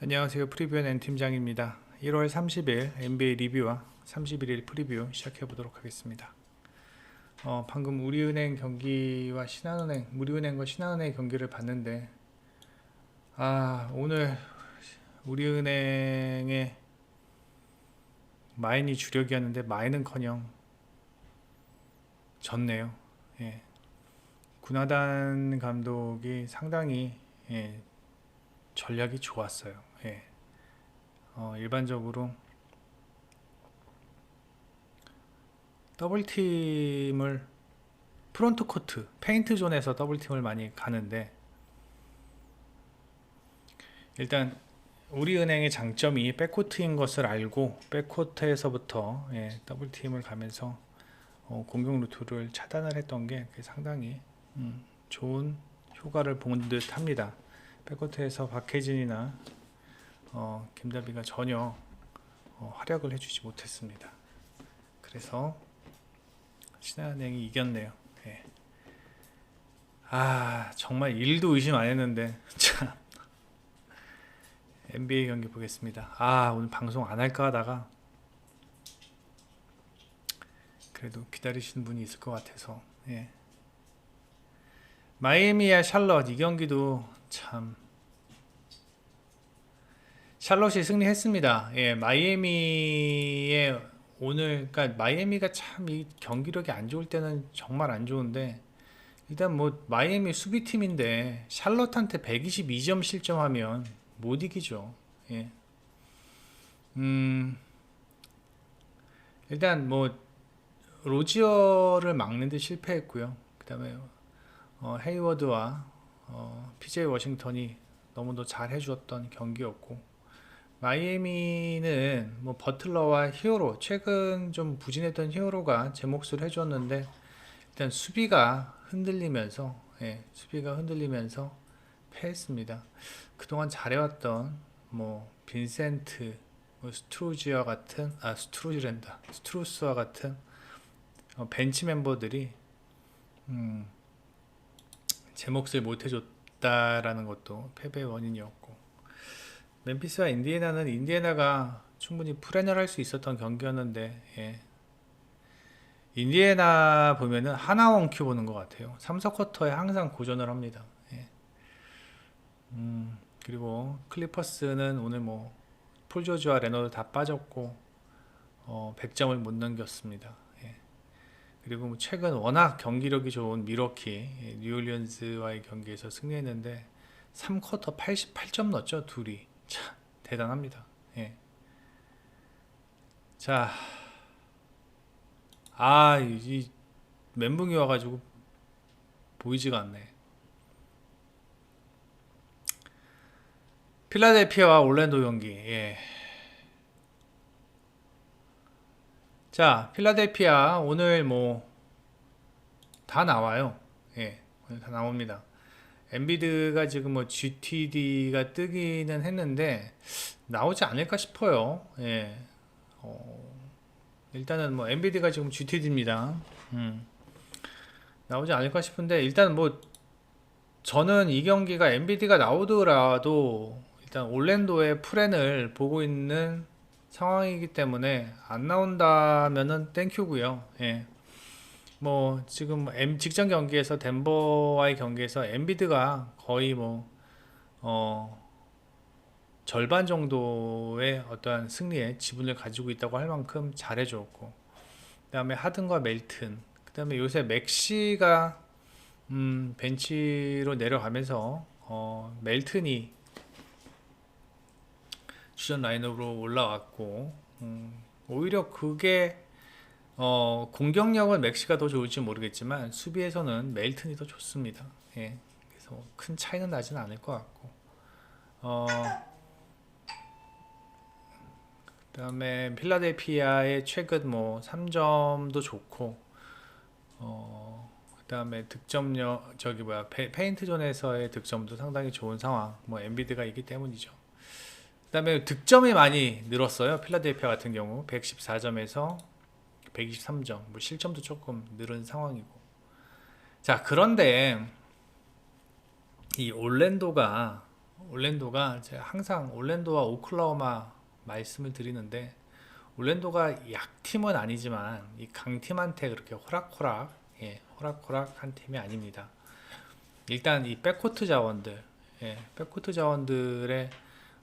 안녕하세요. 프리뷰의 N팀장입니다. 1월 30일 NBA 리뷰와 31일 프리뷰 시작해 보도록 하겠습니다. 방금 우리은행 경기와 우리은행과 신한은행 경기를 봤는데, 오늘 우리은행의 마인이 주력이었는데 마인은커녕 졌네요. 예. 군하단 감독이 상당히 전략이 좋았어요. 일반적으로 더블팀을 프론트 코트, 페인트 존에서 더블팀을 많이 가는데, 일단 우리은행의 장점이 백코트인 것을 알고 백코트에서부터 더블팀을 가면서 공격 루트를 차단을 했던 게 상당히 좋은 효과를 본 듯 합니다. 백코트에서 박혜진이나 김다비가 전혀 활약을 해주지 못했습니다. 그래서 신한은행이 이겼네요. 예. 정말 일도 의심 안 했는데 참. NBA 경기 보겠습니다. 오늘 방송 안 할까 하다가 그래도 기다리시는 분이 있을 것 같아서. 마이애미와 샬럿, 이 경기도 참 샬럿이 승리했습니다. 마이애미의 그러니까 마이애미가 참 이 경기력이 안 좋을 때는 정말 안 좋은데, 일단 뭐 마이애미 수비팀인데 샬럿한테 122점 실점하면 못 이기죠. 일단 뭐 로지어를 막는 데 실패했고요. 그다음에 헤이워드와 PJ 워싱턴이 너무도 잘 해주었던 경기였고, 마이애미는 뭐 버틀러와 히어로, 최근 좀 부진했던 히어로가 제 몫을 해줬는데, 일단 수비가 흔들리면서 패했습니다. 그동안 잘해왔던 뭐 빈센트, 뭐 스트루스와 같은 벤치 멤버들이 제 몫을 못 해줬다라는 것도 패배의 원인이었고, 멤피스와 인디애나가 충분히 풀해널할 수 있었던 경기였는데, 인디애나 보면은 하나 원큐 보는 것 같아요. 3쿼터에 항상 고전을 합니다. 그리고 클리퍼스는 오늘 뭐 폴 조지와 레너드 다 빠졌고 100점을 못 넘겼습니다. 그리고 뭐 최근 워낙 경기력이 좋은 미러키, 뉴올리언즈와의 경기에서 승리했는데 3쿼터 88점 넣었죠, 둘이. 참 대단합니다. 자, 이 멘붕이 와가지고 보이지가 않네. 필라델피아와 올랜도 경기. 자, 필라델피아 오늘 뭐 다 나와요. 오늘 다 나옵니다. 엔비드가 지금 뭐 GTD가 뜨기는 했는데 나오지 않을까 싶어요. 일단은 뭐 엔비드가 지금 GTD입니다. 나오지 않을까 싶은데, 일단 뭐 저는 이 경기가 엔비디가 나오더라도 일단 올랜도의 프렌을 보고 있는 상황이기 때문에 안 나온다면은 땡큐고요. 뭐 지금 직전 경기에서 덴버와의 경기에서 엔비드가 거의 뭐 절반 정도의 어떠한 승리의 지분을 가지고 있다고 할 만큼 잘해줬고, 그다음에 하든과 멜튼, 그다음에 요새 맥시가 벤치로 내려가면서 멜튼이 주전 라인업으로 올라왔고, 오히려 그게 공격력은 맥시가 더 좋을지 모르겠지만 수비에서는 멜튼이 더 좋습니다. 그래서 큰 차이는 나지는 않을 것 같고, 그다음에 필라델피아의 최근 뭐 3점도 좋고, 그다음에 득점력, 페인트 존에서의 득점도 상당히 좋은 상황, 뭐 엔비드가 있기 때문이죠. 그다음에 득점이 많이 늘었어요. 필라델피아 같은 경우 114점에서 123점, 뭐 실점도 조금 늘은 상황이고. 자, 그런데 이 올랜도가 올랜도가 제가 항상 올랜도와 오클라호마 말씀을 드리는데 올랜도가 약팀은 아니지만 이 강팀한테 그렇게 호락호락 호락호락한 팀이 아닙니다. 일단 이 백코트 자원들 백코트 자원들의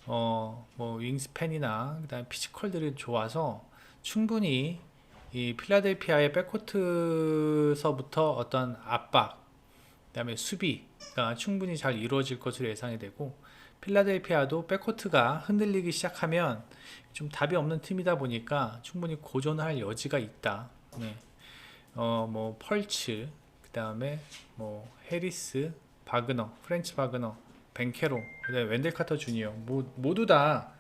뭐 윙스팬이나 그다음에 피지컬들이 좋아서 충분히 이 필라델피아의 백코트서부터 어떤 압박 그다음에 수비가 충분히 잘 이루어질 것으로 예상이 되고 필라델피아도 백코트가 흔들리기 시작하면 좀 답이 없는 팀이다 보니까 충분히 고전할 여지가 있다. 네. 뭐 펄츠, 그다음에 뭐 해리스, 바그너, 프렌치 바그너, 벤케로, 그다음에 웬델 카터 주니어 모두 다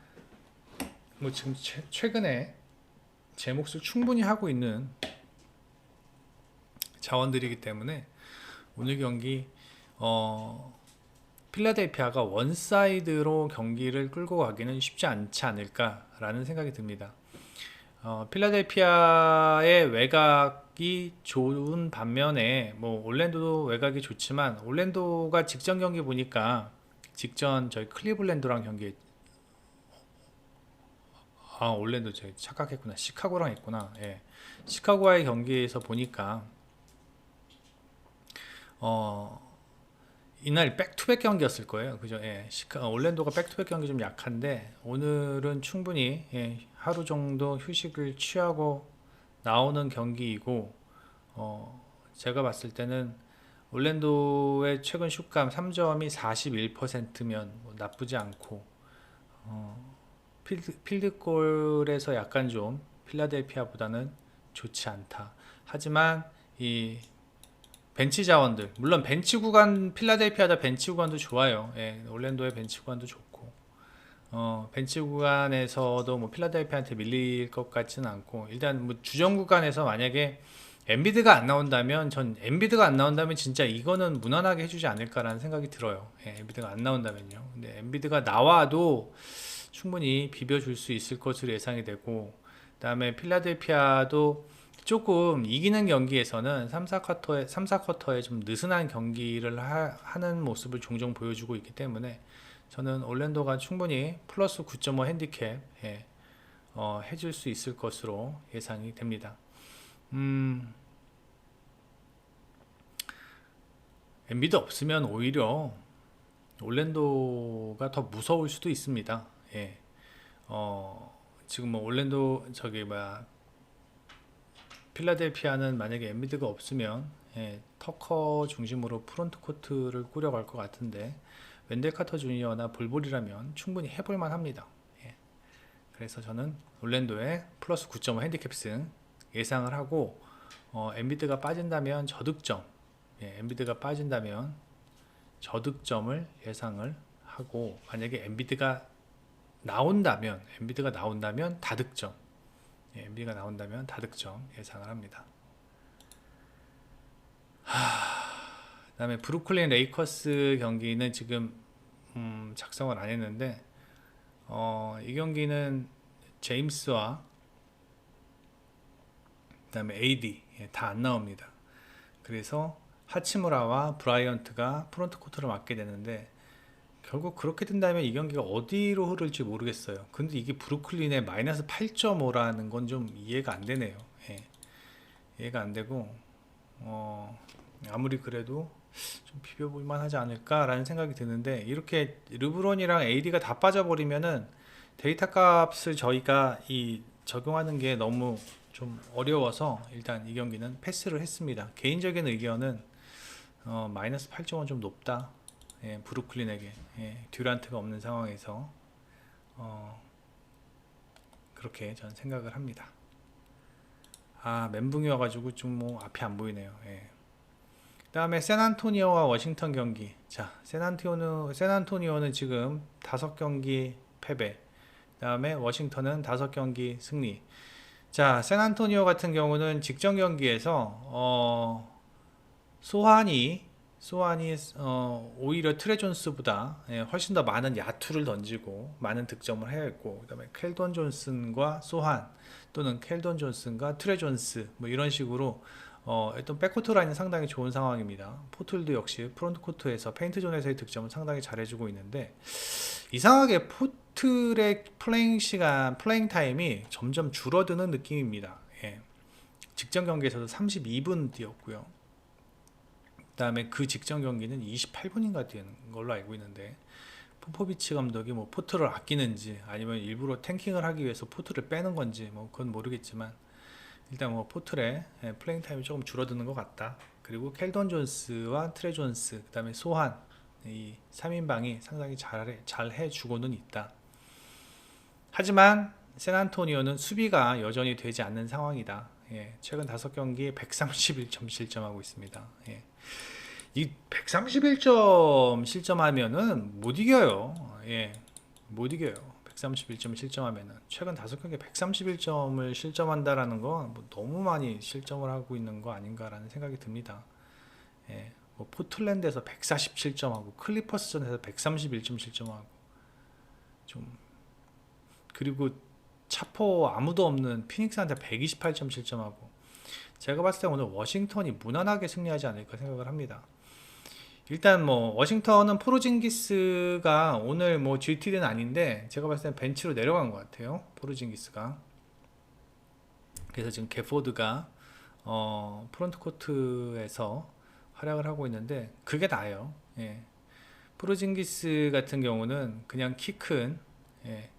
뭐 지금 최근에 제 몫을 충분히 하고 있는 자원들이기 때문에 오늘 경기 필라델피아가 원사이드로 경기를 끌고 가기는 쉽지 않지 않을까라는 생각이 듭니다. 필라델피아의 외곽이 좋은 반면에 뭐 올랜도도 외곽이 좋지만 올랜도가 직전 경기 보니까 직전 저희 클리블랜드랑 경기 올랜도 제가 착각했구나. 시카고랑 했구나. 예. 시카고와의 경기에서 보니까 이날 백투백 경기였을 거예요. 그죠? 예. 올랜도가 백투백 경기 좀 약한데 오늘은 충분히 하루 정도 휴식을 취하고 나오는 경기이고 제가 봤을 때는 올랜도의 최근 슛감 3점이 41%면 뭐 나쁘지 않고 필드골에서 약간 좀 필라델피아보다는 좋지 않다. 하지만 이 벤치 자원들 물론 벤치 구간 필라델피아다 벤치 구간도 좋아요. 올랜도의 벤치 구간도 좋고 벤치 구간에서도 뭐 필라델피아한테 밀릴 것 같지는 않고 일단 뭐 주전 구간에서 만약에 엔비드가 안 나온다면 전 엔비드가 안 나온다면 진짜 이거는 무난하게 해주지 않을까라는 생각이 들어요. 엔비드가 안 나온다면요. 근데 엔비드가 나와도 충분히 비벼줄 수 있을 것으로 예상이 되고 그다음에 필라델피아도 조금 이기는 경기에서는 3, 4쿼터에 좀 느슨한 경기를 하는 모습을 종종 보여주고 있기 때문에 저는 올랜도가 충분히 플러스 9.5 핸디캡 해줄 수 있을 것으로 예상이 됩니다. 엔비드 없으면 오히려 올랜도가 더 무서울 수도 있습니다. 지금 뭐 올랜도 필라델피아는 만약에 엔비드가 없으면 터커 중심으로 프론트 코트를 꾸려갈 것 같은데 웬델 카터 주니어나 볼볼이라면 충분히 해볼만 합니다. 그래서 저는 올랜도의 플러스 9.5 핸디캡승 예상을 하고 엔비드가 빠진다면 저득점 엔비드가 빠진다면 저득점을 예상을 하고 만약에 엔비드가 나온다면 다득점 엔비드가 나온다면 다득점 예상을 합니다. 그 다음에 브루클린 레이커스 경기는 지금 작성을 안 했는데 이 경기는 제임스와 그 다음에 AD 다 안 나옵니다. 그래서 하치무라와 브라이언트가 프론트 코트를 맡게 되는데 결국 그렇게 된다면 이 경기가 어디로 흐를지 모르겠어요. 근데 이게 브루클린의 마이너스 8.5라는 건 좀 이해가 안 되네요. 이해가 안 되고 아무리 그래도 좀 비벼볼만 하지 않을까라는 생각이 드는데 이렇게 르브론이랑 AD가 다 빠져버리면은 데이터 값을 저희가 적용하는 게 너무 좀 어려워서 일단 이 경기는 패스를 했습니다. 개인적인 의견은 마이너스 8.5는 좀 높다. 브루클린에게 듀란트가 없는 상황에서 그렇게 전 생각을 합니다. 멘붕이어가지고 좀 뭐 앞이 안 보이네요. 그 다음에 샌안토니오와 워싱턴 경기. 자, 샌안토니오는 지금 5경기 패배. 그 다음에 워싱턴은 5경기 승리. 자, 샌안토니오 같은 경우는 직전 경기에서 소환이 오히려 트레 존스보다 훨씬 더 많은 야투를 던지고 많은 득점을 해야했고 그다음에 켈돈 존슨과 소환 또는 켈돈 존슨과 트레 존스 뭐 이런 식으로 일단 백코트 라인은 상당히 좋은 상황입니다. 포틀도 역시 프론트 코트에서 페인트 존에서의 득점은 상당히 잘해주고 있는데, 이상하게 포틀의 플레잉 시간, 플레잉 타임이 점점 줄어드는 느낌입니다. 예. 직전 경기에서도 32분 뛰었고요. 그 다음에 그 직전 경기는 28분인가 뛰는 걸로 알고 있는데, 포포비치 감독이 뭐 포트를 아끼는지 아니면 일부러 탱킹을 하기 위해서 포트를 빼는 건지 뭐 그건 모르겠지만, 일단 뭐 포틀의 플레잉 타임이 조금 줄어드는 것 같다. 그리고 켈던 존스와 트레 존스, 그 다음에 소한, 이 3인방이 상당히 잘 해주고는 있다. 하지만 샌안토니오는 수비가 여전히 되지 않는 상황이다. 예, 최근 5경기 131점 실점하고 있습니다. 예. 이 131점 실점하면은 못 이겨요. 예, 못 이겨요. 131점 실점하면은 최근 5경기 131점을 실점한다라는 건 뭐 너무 많이 실점을 하고 있는 거 아닌가라는 생각이 듭니다. 예, 뭐 포틀랜드에서 147점하고 클리퍼스전에서 131점 실점하고 좀, 그리고 차포 아무도 없는 피닉스한테 128점 실점하고, 제가 봤을 때 오늘 워싱턴이 무난하게 승리하지 않을까 생각을 합니다. 일단 뭐 워싱턴은 포르징기스가 오늘 뭐 GT는 아닌데 제가 봤을 때 벤치로 내려간 것 같아요. 포르징기스가. 그래서 지금 게포드가 프론트 코트에서 활약을 하고 있는데 그게 나아요. 예. 포르징기스 같은 경우는 그냥 키큰, 예,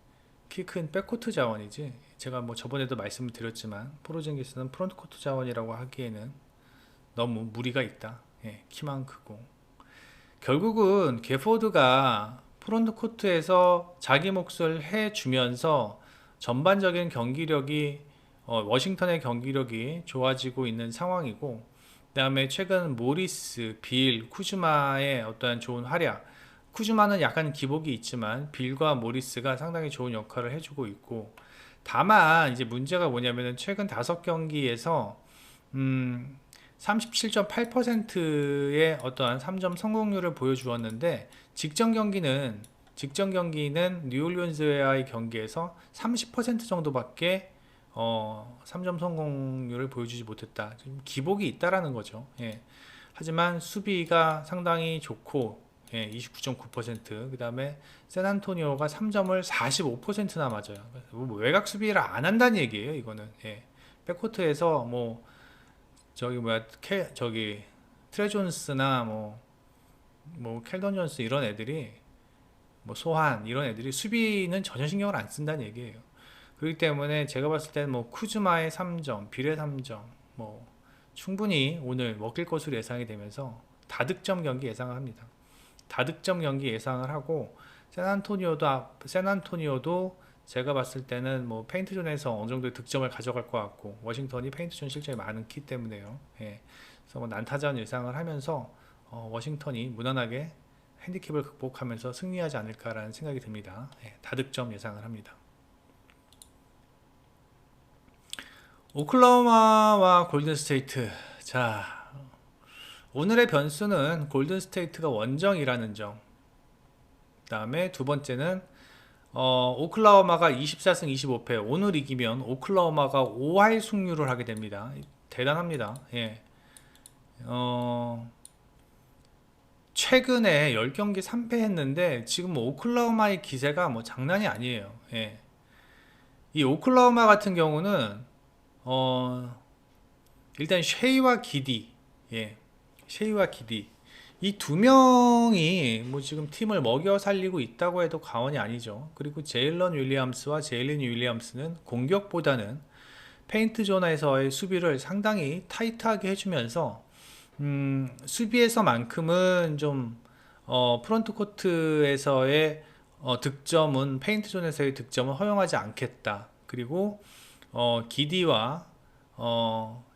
키큰 백코트 자원이지, 제가 뭐 저번에도 말씀을 드렸지만 포르징기스는 프론트 코트 자원이라고 하기에는 너무 무리가 있다. 예, 키만 크고. 결국은 게포드가 프론트 코트에서 자기 몫을 해주면서 전반적인 경기력이, 워싱턴의 경기력이 좋아지고 있는 상황이고, 그 다음에 최근 모리스, 빌, 쿠즈마의 어떠한 좋은 활약, 쿠즈마는 약간 기복이 있지만 빌과 모리스가 상당히 좋은 역할을 해주고 있고, 다만 이제 문제가 뭐냐면은 최근 5경기에서 37.8%의 어떠한 3점 성공률을 보여주었는데, 직전 경기는 뉴올리언즈와의 경기에서 30% 정도밖에 3점 성공률을 보여주지 못했다. 좀 기복이 있다라는 거죠. 예. 하지만 수비가 상당히 좋고, 예, 29.9%, 그 다음에 샌안토니오가 3점을 45%나 맞아요. 뭐 외곽 수비를 안 한다는 얘기예요, 이거는. 예. 백코트에서 뭐 저기 트레 존스나 뭐 켈던 존스 이런 애들이, 뭐 소한 이런 애들이 수비는 전혀 신경을 안 쓴다는 얘기예요. 그렇기 때문에 제가 봤을 때는 뭐 쿠즈마의 3점, 빌의 3점 뭐 충분히 오늘 먹힐 것으로 예상이 되면서 다득점 경기 예상을 합니다. 다득점 경기 예상을 하고, 샌안토니오도 제가 봤을 때는 뭐 페인트존에서 어느 정도의 득점을 가져갈 것 같고, 워싱턴이 페인트존 실점이 많기 때문에요. 예. 그래서 뭐 난타전 예상을 하면서 워싱턴이 무난하게 핸디캡을 극복하면서 승리하지 않을까라는 생각이 듭니다. 예. 다득점 예상을 합니다. 오클라호마와 골든스테이트. 자, 오늘의 변수는 골든스테이트가 원정이라는 점. 그 다음에 두 번째는 오클라호마가 24승 25패. 오늘 이기면 오클라호마가 5할 승률을 하게 됩니다. 대단합니다. 예. 최근에 10경기 3패 했는데 지금 오클라호마의 기세가 뭐 장난이 아니에요. 예. 이 오클라호마 같은 경우는 일단 쉐이와 기디, 예, 쉐이와 기디, 이 두 명이 뭐 지금 팀을 먹여 살리고 있다고 해도 과언이 아니죠. 그리고 제일런 윌리엄스와 제일린 윌리엄스는 공격보다는 페인트 존에서의 수비를 상당히 타이트하게 해주면서 수비에서만큼은 좀 프론트 코트에서의 득점은, 페인트 존에서의 득점은 허용하지 않겠다. 그리고 기디와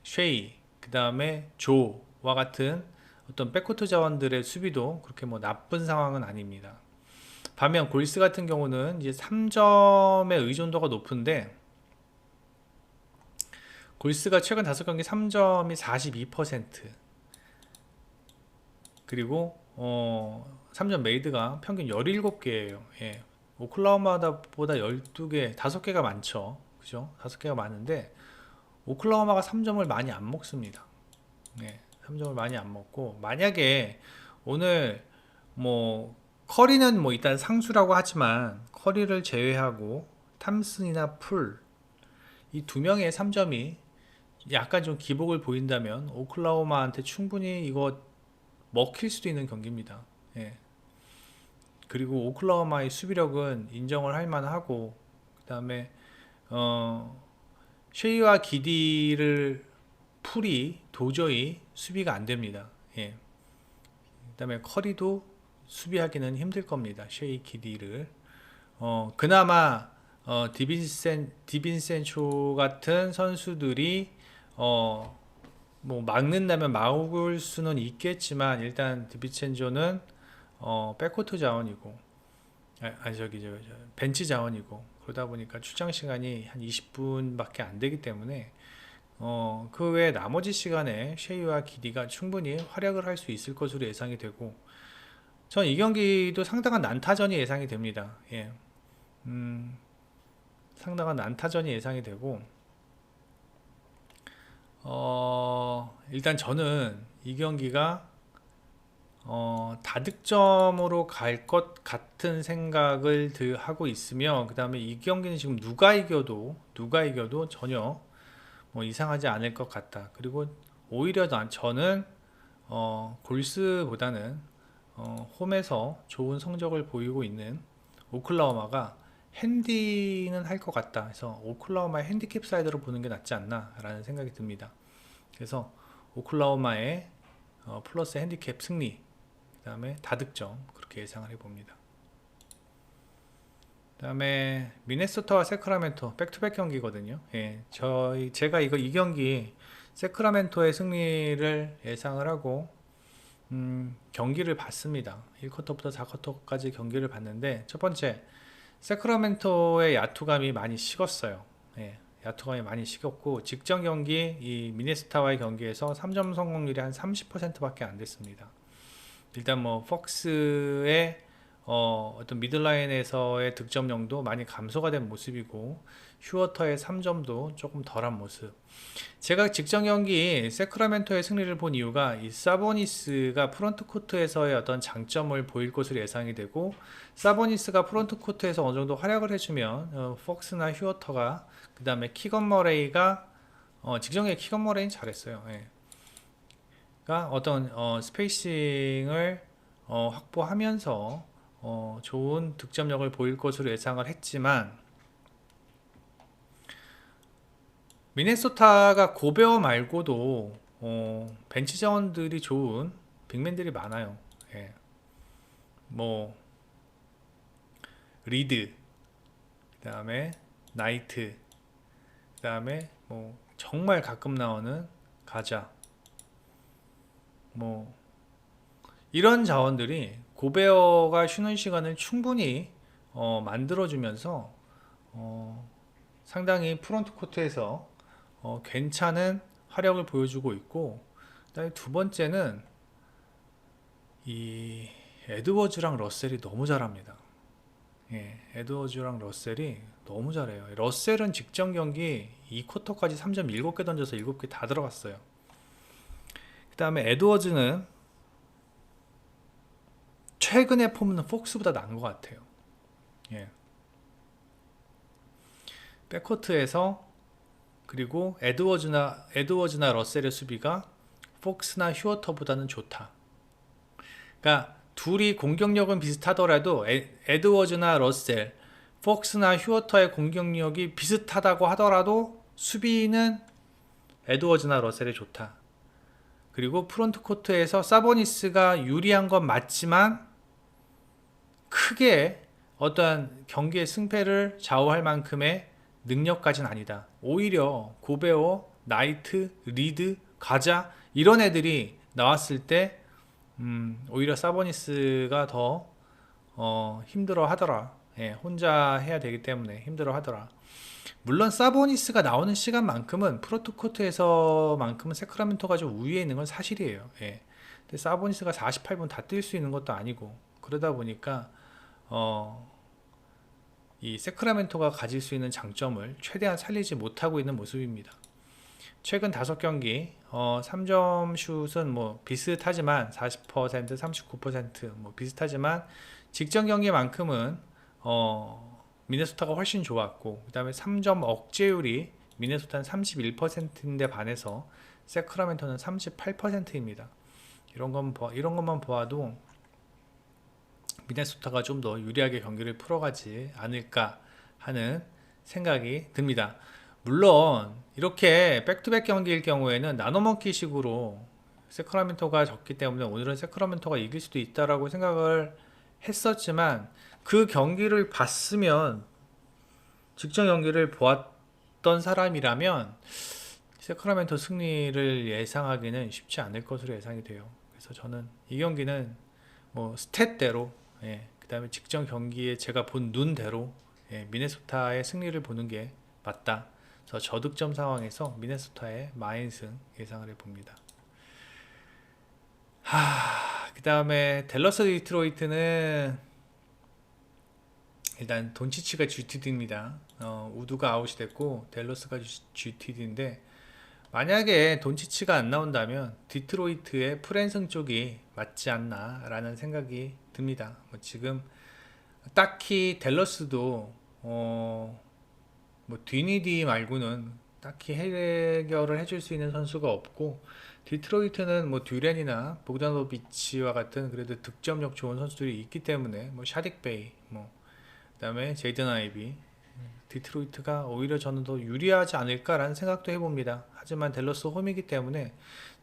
쉐이, 그 다음에 조와 같은 어떤 백코트 자원들의 수비도 그렇게 뭐 나쁜 상황은 아닙니다. 반면 골스 같은 경우는 이제 3점의 의존도가 높은데, 골스가 최근 5경기 3점이 42%, 그리고 3점 메이드가 평균 17개예요. 예. 오클라호마보다 12개, 5개가 많죠. 그죠? 5개가 많은데 오클라호마가 3점을 많이 안 먹습니다. 네, 3점을 많이 안 먹고, 만약에 오늘 뭐 커리는 뭐 일단 상수라고 하지만 커리를 제외하고 탐슨이나 풀 이 두 명의 3점이 약간 좀 기복을 보인다면 오클라호마한테 충분히 이거 먹힐 수도 있는 경기입니다. 예. 그리고 오클라호마의 수비력은 인정을 할 만하고, 그다음에 어 쉐이와 기디를 풀이 도저히 수비가 안 됩니다. 예. 그다음에 커리도 수비하기는 힘들 겁니다. 쉐이 기디를. 그나마 디빈센초 같은 선수들이 어, 뭐 막는다면 막을 수는 있겠지만, 일단 디빈센조는 백코트 자원이고, 아니 저 벤치 자원이고, 그러다 보니까 출장 시간이 한 20분밖에 안 되기 때문에 그 외 나머지 시간에 쉐이와 기디가 충분히 활약을 할 수 있을 것으로 예상이 되고, 전 이 경기도 상당한 난타전이 예상이 됩니다. 예. 음, 상당한 난타전이 예상이 되고, 일단 저는 이 경기가 다득점으로 갈 것 같은 생각을 하고 있으며, 그 다음에 이 경기는 지금 누가 이겨도 전혀 뭐 이상하지 않을 것 같다. 그리고 오히려 저는 골스보다는 홈에서 좋은 성적을 보이고 있는 오클라호마가 핸디는 할 것 같다. 그래서 오클라호마의 핸디캡 사이드로 보는 게 낫지 않나 라는 생각이 듭니다. 그래서 오클라호마의 플러스 핸디캡 승리, 그 다음에 다득점, 그렇게 예상을 해봅니다. 그 다음에 미네소타와 세크라멘토 백투백 경기거든요. 예, 제가 이 경기 세크라멘토의 승리를 예상을 하고 경기를 봤습니다. 1쿼터부터 4쿼터까지 경기를 봤는데, 첫 번째 세크라멘토의 야투감이 많이 식었어요. 예, 야투감이 많이 식었고, 직전 경기 이 미네소타와의 경기에서 3점 성공률이 한 30%밖에 안 됐습니다. 일단 뭐 폭스의 어떤 미들라인에서의 득점량도 많이 감소가 된 모습이고, 슈어터의 3점도 조금 덜한 모습. 제가 직전 경기 세크라멘토의 승리를 본 이유가 이 사보니스가 프론트 코트에서의 어떤 장점을 보일 것으로 예상이 되고, 사보니스가 프론트 코트에서 어느 정도 활약을 해주면 폭스나 휴어터가, 그 다음에 키건 머레이가 직전 경기 키건 머레이는 잘했어요. 예. 가 어떤 스페이싱을 확보하면서 좋은 득점력을 보일 것으로 예상을 했지만, 미네소타가 고베어 말고도 벤치 자원들이 좋은 빅맨들이 많아요. 예. 뭐 리드, 그 다음에 나이트, 그 다음에 뭐 정말 가끔 나오는 가자, 뭐 이런 자원들이 고베어가 쉬는 시간을 충분히 만들어주면서 상당히 프론트 코트에서 괜찮은 활약을 보여주고 있고, 그다음에 두 번째는 이 에드워즈랑 러셀이 너무 잘합니다. 예, 에드워즈랑 러셀이 너무 잘해요. 러셀은 직전 경기 2쿼터까지 3점 7개 던져서 7개 다 들어갔어요. 그 다음에 에드워즈는 최근의 폼은 폭스보다 나은 것 같아요. 예. 백코트에서, 그리고 에드워즈나 러셀의 수비가 폭스나 휴어터보다는 좋다. 그러니까 둘이 공격력은 비슷하더라도 에드워즈나 러셀, 폭스나 휴어터의 공격력이 비슷하다고 하더라도 수비는 에드워즈나 러셀이 좋다. 그리고 프론트 코트에서 사보니스가 유리한 건 맞지만 크게 어떠한 경기의 승패를 좌우할 만큼의 능력까지는 아니다. 오히려 고베어, 나이트, 리드, 가자 이런 애들이 나왔을 때 오히려 사보니스가 더 힘들어 하더라. 예, 혼자 해야 되기 때문에 힘들어 하더라. 물론 사보니스가 나오는 시간만큼은 프로토코트에서만큼은 세크라멘토가 좀 우위에 있는 건 사실이에요. 예. 근데 사보니스가 48분 다 뛸 수 있는 것도 아니고, 그러다 보니까 이 세크라멘토가 가질 수 있는 장점을 최대한 살리지 못하고 있는 모습입니다. 최근 5경기 3점 슛은 뭐 비슷하지만 40%, 39%뭐 비슷하지만 직전 경기만큼은 미네소타가 훨씬 좋았고, 그 다음에 3점 억제율이 미네소타는 31%인데 반해서 세크라멘토는 38%입니다. 이런 것만 보아도 미네소타가 좀 더 유리하게 경기를 풀어가지 않을까 하는 생각이 듭니다. 물론 이렇게 백투백 경기일 경우에는 나눠먹기식으로 세크라멘토가 졌기 때문에 오늘은 세크라멘토가 이길 수도 있다라고 생각을 했었지만, 그 경기를 봤으면, 직전 경기를 보았던 사람이라면 세크라멘토 승리를 예상하기는 쉽지 않을 것으로 예상이 돼요. 그래서 저는 이 경기는 뭐 스탯대로, 그 다음에 직전 경기에 제가 본 눈대로 미네소타의 승리를 보는 게 맞다. 저 저득점 상황에서 미네소타의 마인승 예상을 해봅니다. 그 다음에 댈러스 디트로이트는 일단 돈치치가 GTD입니다. 우두가 아웃이 됐고 댈러스가 GTD인데, 만약에 돈치치가 안 나온다면 디트로이트의 프랜승 쪽이 맞지 않나 라는 생각이 듭니다. 뭐 지금 딱히 댈러스도 뭐 디니디 말고는 딱히 해결을 해줄 수 있는 선수가 없고, 디트로이트는 뭐 듀렌이나 보그다노비치와 같은 그래도 득점력 좋은 선수들이 있기 때문에, 뭐 샤딕 베이, 뭐 그다음에 제이든 아이비, 디트로이트가 오히려 저는 더 유리하지 않을까라는 생각도 해봅니다. 하지만 댈러스 홈이기 때문에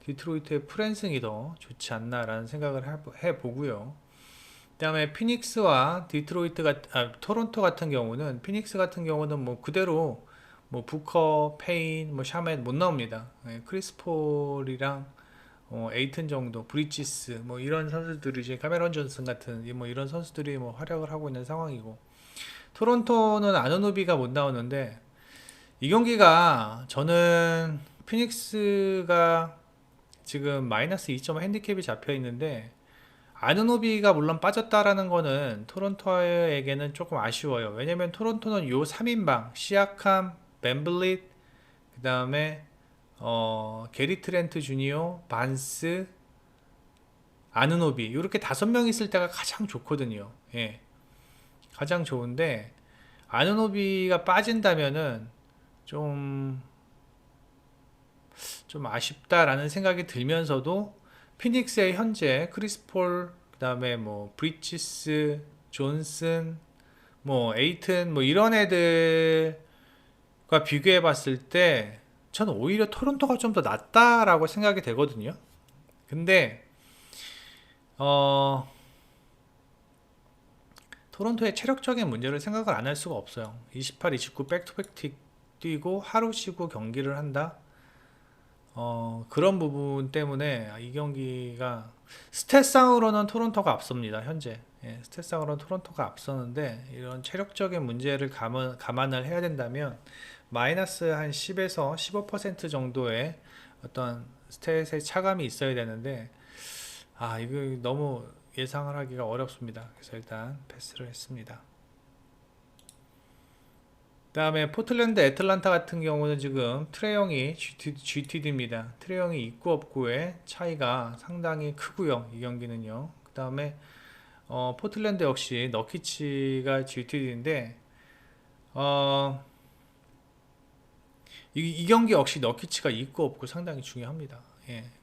디트로이트의 프랜승이 더 좋지 않나라는 생각을 해보고요. 그 다음에 피닉스와 토론토 같은 경우는, 피닉스 같은 경우는 뭐 그대로 뭐 부커, 페인, 뭐 샤멧 못 나옵니다. 크리스 폴이랑 에이튼 정도, 브리지스 뭐 이런 선수들이, 이제 카메론 존슨 같은 뭐 이런 선수들이 뭐 활약을 하고 있는 상황이고, 토론토는 아누노비가 못 나오는데, 이 경기가 저는 피닉스가 지금 마이너스 2점 핸디캡이 잡혀 있는데, 아누노비가 물론 빠졌다라는 거는 토론토에게는 조금 아쉬워요. 왜냐면 토론토는 요 3인방 시아캄, 벤블릿, 그 다음에 게리 트렌트 주니어, 반스, 아누노비, 이렇게 5명 있을 때가 가장 좋거든요. 예, 가장 좋은데 아누노비가 빠진다면은 좀, 좀 아쉽다라는 생각이 들면서도, 피닉스의 현재 크리스폴, 그 다음에 뭐 브리치스, 존슨, 뭐 에이튼, 뭐 이런 애들과 비교해 봤을 때 저는 오히려 토론토가 좀 더 낫다라고 생각이 되거든요. 근데 어 토론토의 체력적인 문제를 생각을 안 할 수가 없어요. 28, 29 백투백 뛰고 하루 쉬고 경기를 한다. 그런 부분 때문에 이 경기가 스탯상으로는 토론토가 앞섭니다. 현재. 스탯상으로는 토론토가 앞서는데, 이런 체력적인 문제를 감안을 해야 된다면 마이너스 한 10에서 15% 정도의 어떤 스탯의 차감이 있어야 되는데, 이거 너무 예상을 하기가 어렵습니다. 그래서 일단 패스를 했습니다. 그 다음에 포틀랜드 애틀란타 같은 경우는 지금 트레형이 GTD입니다. 트레형이 있고 없고의 차이가 상당히 크고요. 이 경기는요. 그 다음에 포틀랜드 역시 너키치가 GTD인데, 이 경기 역시 너키치가 있고 없고 상당히 중요합니다.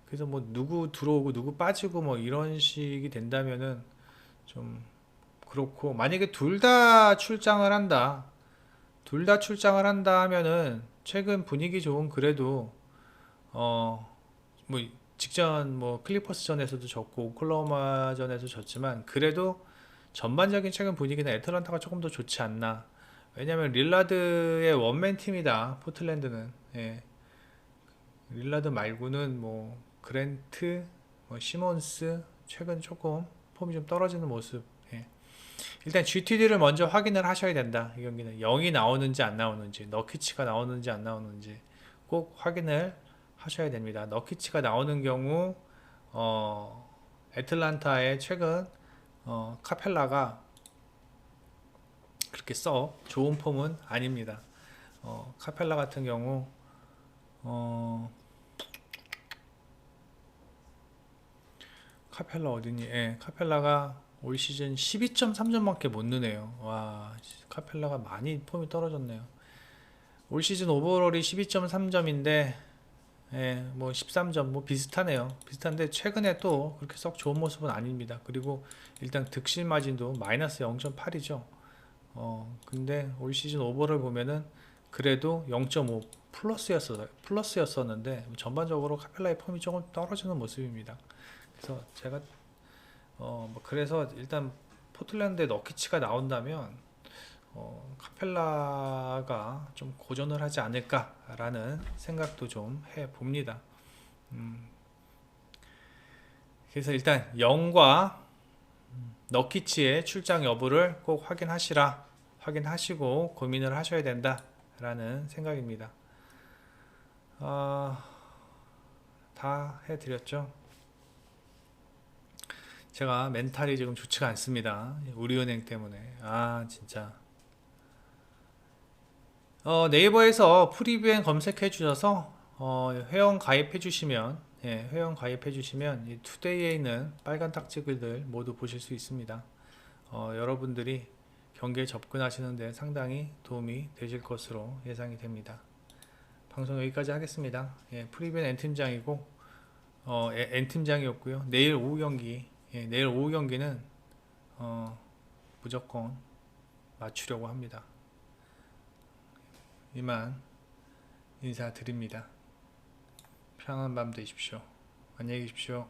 그래서 뭐 누구 들어오고 누구 빠지고 뭐 이런 식이 된다면은 좀 그렇고, 만약에 둘 다 출장을 한다 하면은, 최근 분위기 좋은, 그래도 뭐 직전 뭐 클리퍼스전에서도 졌고 오클라호마전에서 졌지만, 그래도 전반적인 최근 분위기는 애틀란타가 조금 더 좋지 않나. 왜냐면 릴라드의 원맨 팀이다 포틀랜드는. 릴라드 말고는 뭐 그랜트, 뭐 시몬스 최근 조금 폼이 좀 떨어지는 모습. 일단 GTD를 먼저 확인을 하셔야 된다. 이 경기는 0이 나오는지 안 나오는지, 너키치가 나오는지 안 나오는지 꼭 확인을 하셔야 됩니다. 너키치가 나오는 경우 애틀란타의 최근 카펠라가 그렇게 썩 좋은 폼은 아닙니다. 카펠라 같은 경우 어, 카펠라 어디니? 예, 카펠라가 올 시즌 12.3점밖에 못 느네요. 와, 카펠라가 많이 폼이 떨어졌네요. 올 시즌 오버롤이 12.3점인데, 예, 뭐 13점 뭐 비슷하네요. 비슷한데 최근에 또 그렇게 썩 좋은 모습은 아닙니다. 그리고 일단 득실 마진도 마이너스 0.8이죠. 근데 올 시즌 오버를 보면은 그래도 0.5 플러스였었는데 전반적으로 카펠라의 폼이 조금 떨어지는 모습입니다. 그래서 제가 뭐 그래서 일단 포틀랜드에 너키치가 나온다면 카펠라가 좀 고전을 하지 않을까라는 생각도 좀 해봅니다. 음, 그래서 일단 영과 너키치의 출장 여부를 꼭 확인하시고 고민을 하셔야 된다라는 생각입니다. 아, 다 해드렸죠. 제가 멘탈이 지금 좋지가 않습니다. 우리은행 때문에. 아, 진짜. 네이버에서 프리뷰엔 검색해 주셔서 회원 가입해 주시면 회원 가입해 주시면 이 투데이에 있는 빨간 딱지글들 모두 보실 수 있습니다. 여러분들이 경기에 접근하시는 데 상당히 도움이 되실 것으로 예상이 됩니다. 방송 여기까지 하겠습니다. 프리뷰엔 N팀장이고 N팀장이었고요. 내일 오후 경기는 무조건 맞추려고 합니다. 이만 인사드립니다. 편안한 밤 되십시오. 안녕히 계십시오.